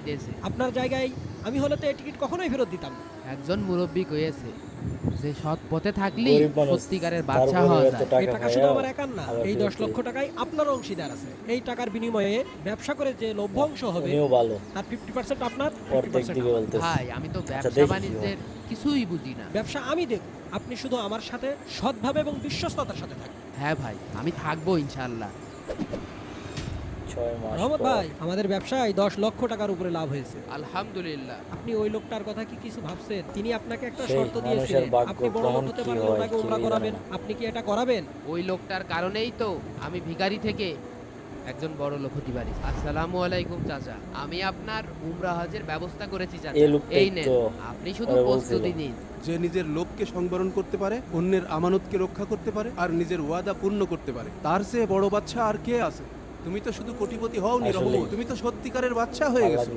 চাইতেছে। আপনার জায়গায় আমি হলে তো এই টিকিট কখনোই ফেরত দিতাম না। একজন মুরব্বী কয়েছে যে সৎ পথে থাকলে গরিব মানুষ, সত্যিকারের তার বাদশা উপরে হওয়া এত যায়। এই টাকা টাকা শুধু খায়া আমার একার না, আবার এই ফেরত 10 লক্ষ দেয়। টাকায় আপনার অংশীদার আছে। এই টাকার বিনিময়ে ব্যবসা করে যে লভ্যাংশ হবে উনিও ভালো, তার 50% আপনার, অর্ধেক 50% দিকে আমার। বলতেছে। ভাই আমি তো আচ্ছা, ব্যবসা দেখি কি বাণিজ্যের কিছুই বুঝি না। ব্যবসা আমি দেখব, আপনি শুধু আমার সাথে সৎভাবে এবং বিশ্বস্ততার সাথে থাকবেন। হ্যাঁ ভাই, আমি থাকবো ইনশাআল্লাহ। 6 মাস রহমত পর। ভাই, আমাদের ব্যবসায় 10 লক্ষ টাকার উপরে লাভ হয়েছে। আলহামদুলিল্লাহ। আপনি ওই লোকটার কথা কি কিছু ভাবছেন? তিনি আপনাকে একটা সেই শর্ত মানুষের দিয়েছিলেন, ভাগ্য আপনি বড় লোক কখন হতে কি পারলে হয় ওনাকে উমরা কেউই জানে করাবেন। না। আপনি কি এটা করাবেন? ওই লোকটার কারণেই তো আমি ভিখারি থেকে একজন বড় লোক হতে পারি। আসসালামু আলাইকুম চাচা, আমি আপনার উমরা হজের ব্যবস্থা করেছি চাচা। এই লোকটাই এই নেন, তো আপনি শুধু ওরা প্রস্তুতি বলছিল। নিন। যে নিজের লোভকে সংবরণ করতে পারে, অন্যের আমানতকে রক্ষা করতে পারে আর নিজের ওয়াদা পূর্ণ করতে পারে, তার চেয়ে বড় বাচ্চা আর কে আছে? তুমি তো শুধু কোটিপতি হও নি আসলেই। রহমত, তুমি তো সত্যিকারের বাচ্চা হয়ে ভালো গেছো। লাগলো।